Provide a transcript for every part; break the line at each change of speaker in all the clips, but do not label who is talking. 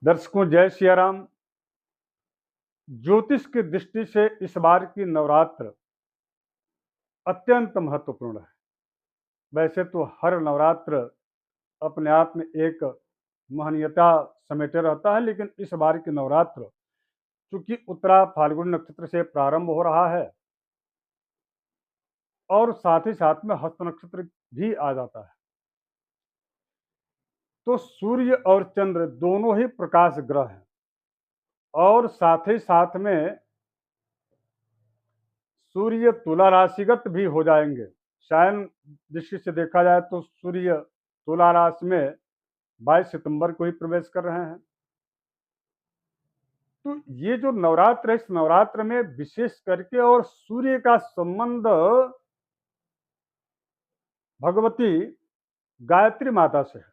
दर्शकों, जय सिया राम। ज्योतिष की दृष्टि से इस बार की नवरात्र अत्यंत महत्वपूर्ण है। वैसे तो हर नवरात्र अपने आप में एक महनीयता समेटे रहता है, लेकिन इस बार की नवरात्र चूंकि उत्तरा फाल्गुन नक्षत्र से प्रारंभ हो रहा है और साथ ही साथ में हस्त नक्षत्र भी आ जाता है, तो सूर्य और चंद्र दोनों ही प्रकाश ग्रह हैं और साथ ही साथ में सूर्य तुला राशिगत भी हो जाएंगे। शयन दृष्टि से देखा जाए तो सूर्य तुला राशि में 22 सितंबर को ही प्रवेश कर रहे हैं। तो ये जो नवरात्र है, इस नवरात्र में विशेष करके और सूर्य का संबंध भगवती गायत्री माता से है।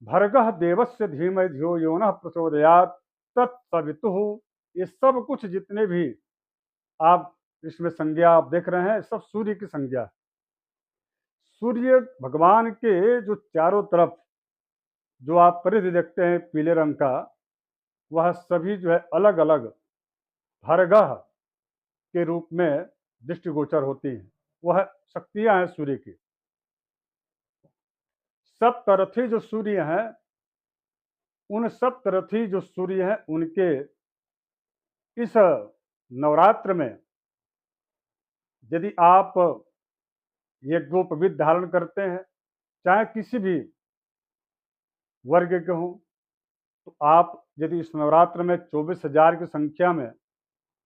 भर्गः देवस्य धीमहि धियो यो नः प्रचोदयात् तत्सवितुः। ये सब कुछ जितने भी आप इसमें संज्ञा आप देख रहे हैं, सब सूर्य की संज्ञा है। सूर्य भगवान के जो चारों तरफ जो आप परिधि देखते हैं पीले रंग का, वह सभी जो है अलग अलग भरगह के रूप में दृष्टिगोचर होती हैं। वह शक्तियां हैं सूर्य की। सप्तरथी जो सूर्य हैं, उन सप्तरथी जो सूर्य हैं उनके इस नवरात्र में यदि आप ये गोपविद धारण करते हैं, चाहे किसी भी वर्ग के हों, तो आप यदि इस नवरात्र में 24,000 की संख्या में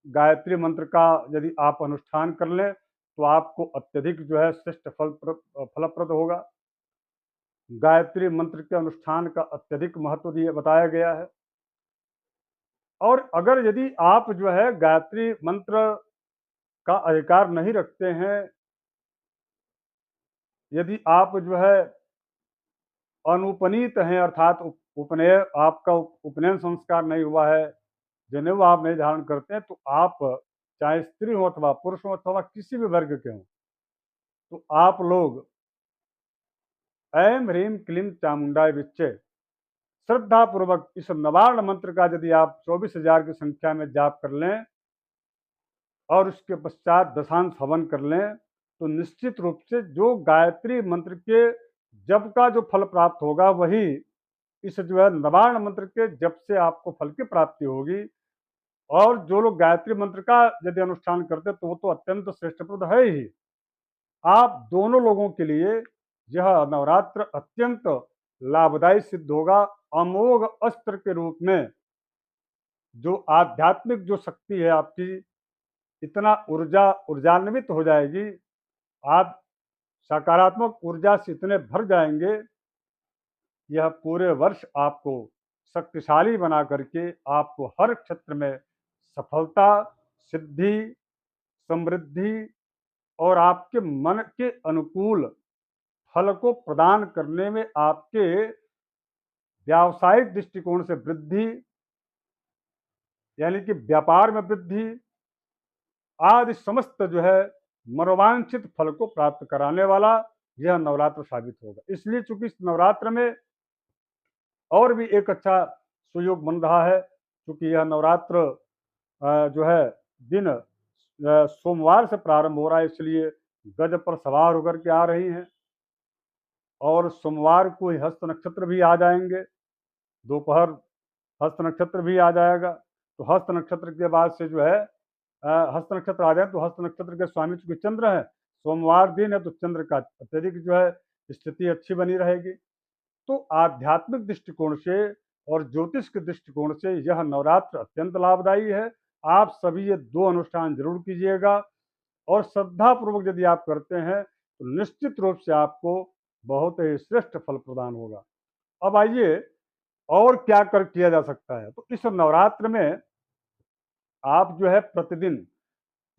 गायत्री मंत्र का यदि आप अनुष्ठान कर लें, तो आपको अत्यधिक जो है श्रेष्ठ फलप्रद होगा। गायत्री मंत्र के अनुष्ठान का अत्यधिक महत्व दिया बताया गया है। और अगर यदि आप जो है गायत्री मंत्र का अधिकार नहीं रखते हैं, यदि आप जो है अनुपनीत हैं, अर्थात उपनय आपका उपनयन संस्कार नहीं हुआ है, जनेऊ आप नहीं धारण करते हैं, तो आप चाहे स्त्री हो अथवा पुरुष हो अथवा किसी भी वर्ग के हों, तो आप लोग ऐं ह्रीं क्लीं चामुंडाय विच्चे श्रद्धा पूर्वक इस नवार्ण मंत्र का यदि आप 24,000 की संख्या में जाप कर लें और उसके पश्चात दशांश हवन कर लें, तो निश्चित रूप से जो गायत्री मंत्र के जप का जो फल प्राप्त होगा, वही इस जो है नवार्ण मंत्र के जप से आपको फल की प्राप्ति होगी। और जो लोग गायत्री मंत्र का यदि अनुष्ठान करते हैं, तो वो तो अत्यंत श्रेष्ठप्रद है ही। आप दोनों लोगों के लिए यह नवरात्र अत्यंत लाभदायी सिद्ध होगा। अमोघ अस्त्र के रूप में जो आध्यात्मिक जो शक्ति है आपकी, इतना ऊर्जान्वित हो जाएगी, आप सकारात्मक ऊर्जा से इतने भर जाएंगे, यह पूरे वर्ष आपको शक्तिशाली बना करके आपको हर क्षेत्र में सफलता, सिद्धि, समृद्धि और आपके मन के अनुकूल फल को प्रदान करने में, आपके व्यावसायिक दृष्टिकोण से वृद्धि, यानी कि व्यापार में वृद्धि आदि समस्त जो है मनोवांछित फल को प्राप्त कराने वाला यह नवरात्र साबित होगा। इसलिए चूंकि इस नवरात्र में और भी एक अच्छा सुयोग बन रहा है, क्योंकि यह नवरात्र जो है दिन सोमवार से प्रारंभ हो रहा है, इसलिए गज पर सवार होकर के आ रही हैं और सोमवार को ही हस्त नक्षत्र भी आ जाएंगे। दोपहर हस्त नक्षत्र भी आ जाएगा, तो हस्त नक्षत्र के बाद से जो है हस्त नक्षत्र आ जाए, तो हस्त नक्षत्र के स्वामी चूंकि चंद्र है, सोमवार दिन है, तो चंद्र का अत्यधिक जो है स्थिति अच्छी बनी रहेगी। तो आध्यात्मिक दृष्टिकोण से और ज्योतिष के दृष्टिकोण से यह नवरात्र अत्यंत लाभदायी है। आप सभी ये दो अनुष्ठान जरूर कीजिएगा और श्रद्धा पूर्वक यदि आप करते हैं, तो निश्चित रूप से आपको बहुत ही श्रेष्ठ फल प्रदान होगा। अब आइए और क्या कर किया जा सकता है। तो इस नवरात्र में आप जो है प्रतिदिन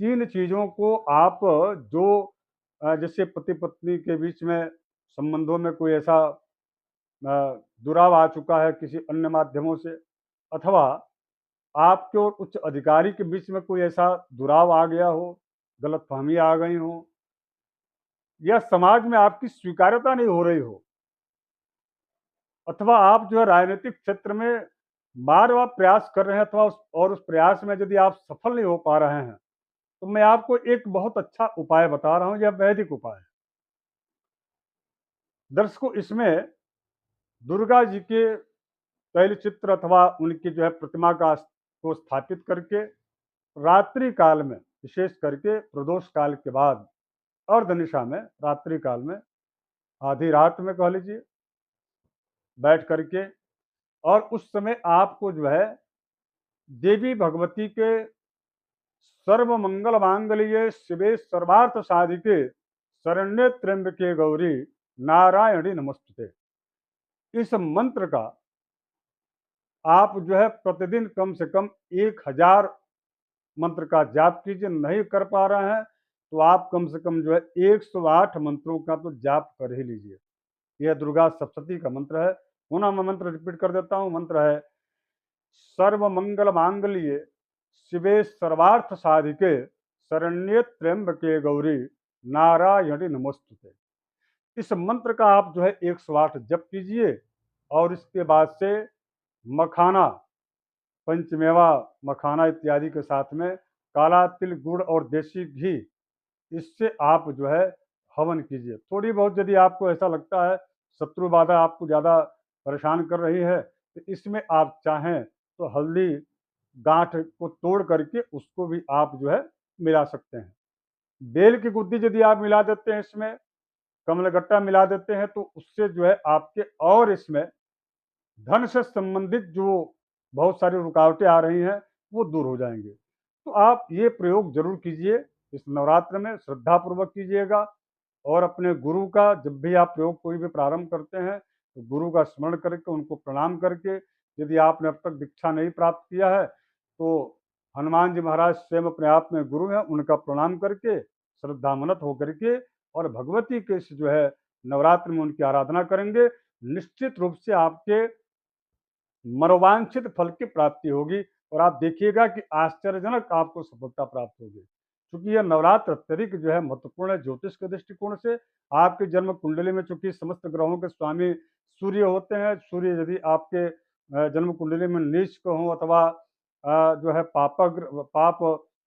3 चीज़ों को आप जो जैसे पति पत्नी के बीच में संबंधों में कोई ऐसा दुराव आ चुका है किसी अन्य माध्यमों से, अथवा आपके और उच्च अधिकारी के बीच में कोई ऐसा दुराव आ गया हो, गलतफहमी आ गई हो, या समाज में आपकी स्वीकार्यता नहीं हो रही हो, अथवा आप जो है राजनीतिक क्षेत्र में बार बार प्रयास कर रहे हैं, अथवा उस प्रयास में यदि आप सफल नहीं हो पा रहे हैं, तो मैं आपको एक बहुत अच्छा उपाय बता रहा हूँ, यह वैदिक उपाय है। दर्शकों, इसमें दुर्गा जी के तैलचित्र अथवा उनकी जो है प्रतिमा का को स्थापित करके रात्रि काल में, विशेष करके प्रदोष काल के बाद अर्धनिशा में, रात्रि काल में, आधी रात में कह लीजिए, बैठ करके, और उस समय आपको जो है देवी भगवती के सर्व मंगल मांगल्ये शिवे सर्वार्थ साधिके शरण्ये त्र्यंबके गौरी नारायणी नमस्तुते, इस मंत्र का आप जो है प्रतिदिन कम से कम 1000 मंत्र का जाप कीजिए। नहीं कर पा रहे हैं तो आप कम से कम जो है 108 मंत्रों का तो जाप कर ही लीजिए। यह दुर्गा सप्तशती का मंत्र है। पुनः मैं मंत्र रिपीट कर देता हूँ। मंत्र है सर्व मंगल मांगल्ये शिवे सर्वार्थ साधिके शरण्ये त्र्यंबके गौरी नारायणी नमोस्तुते। इस मंत्र का आप जो है 108 जप कीजिए, और इसके बाद से मखाना, पंचमेवा मखाना इत्यादि के साथ में काला तिल, गुड़ और देसी घी, इससे आप जो है हवन कीजिए। थोड़ी बहुत यदि आपको ऐसा लगता है शत्रु बाधा आपको ज़्यादा परेशान कर रही है, तो इसमें आप चाहें तो हल्दी गांठ को तोड़ करके उसको भी आप जो है मिला सकते हैं। बेल की गुद्दी यदि आप मिला देते हैं इसमें, कमलगट्टा मिला देते हैं, तो उससे जो है आपके और इसमें धन से संबंधित जो बहुत सारी रुकावटें आ रही हैं वो दूर हो जाएंगे। तो आप ये प्रयोग जरूर कीजिए, इस नवरात्र में श्रद्धापूर्वक कीजिएगा, और अपने गुरु का जब भी आप प्रयोग कोई भी प्रारंभ करते हैं तो गुरु का स्मरण करके उनको प्रणाम करके, यदि आपने अब तक दीक्षा नहीं प्राप्त किया है तो हनुमान जी महाराज स्वयं अपने आप में गुरु हैं, उनका प्रणाम करके श्रद्धामनत होकर के और भगवती के इस जो है नवरात्र में उनकी आराधना करेंगे, निश्चित रूप से आपके मनोवांछित फल की प्राप्ति होगी, और आप देखिएगा कि आश्चर्यजनक आपको सफलता प्राप्त होगी। क्योंकि यह नवरात्र अत्यधिक जो है महत्वपूर्ण है ज्योतिष के दृष्टिकोण से। आपके जन्म कुंडली में चूंकि समस्त ग्रहों के स्वामी सूर्य होते हैं, सूर्य यदि आपके जन्म कुंडली में नीच को हो, अथवा जो है पाप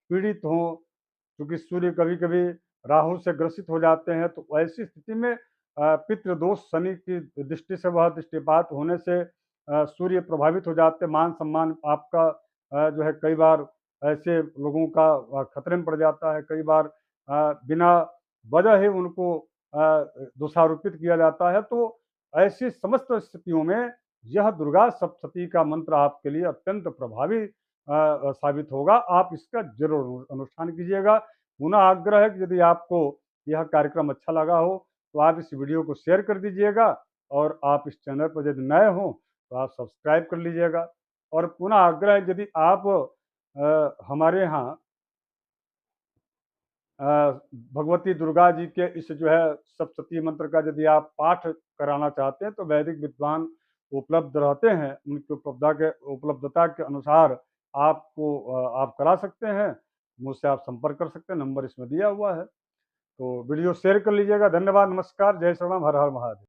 पीड़ित हो, क्योंकि सूर्य कभी कभी राहु से ग्रसित हो जाते हैं, तो ऐसी स्थिति में पितृदोष शनि की दृष्टि से, वह दृष्टिपात होने से सूर्य प्रभावित हो जाते, मान सम्मान आपका जो है कई बार ऐसे लोगों का खतरे में पड़ जाता है। कई बार बिना वजह ही उनको दोषारोपित किया जाता है। तो ऐसी समस्त स्थितियों में यह दुर्गा सप्तशती का मंत्र आपके लिए अत्यंत प्रभावी साबित होगा। आप इसका जरूर अनुष्ठान कीजिएगा। पुनः आग्रह है कि यदि आपको यह कार्यक्रम अच्छा लगा हो तो आप इस वीडियो को शेयर कर दीजिएगा, और आप इस चैनल पर यदि नए हो तो आप सब्सक्राइब कर लीजिएगा। और पुनः आग्रह है, यदि आप हमारे यहाँ भगवती दुर्गा जी के इस जो है सप्तशती मंत्र का यदि आप पाठ कराना चाहते हैं तो वैदिक विद्वान उपलब्ध रहते हैं। उनकी उपलब्धता के अनुसार आपको आप करा सकते हैं। मुझसे आप संपर्क कर सकते हैं, नंबर इसमें दिया हुआ है। तो वीडियो शेयर कर लीजिएगा। धन्यवाद, नमस्कार, जय श्री राम, हर हर महादेव।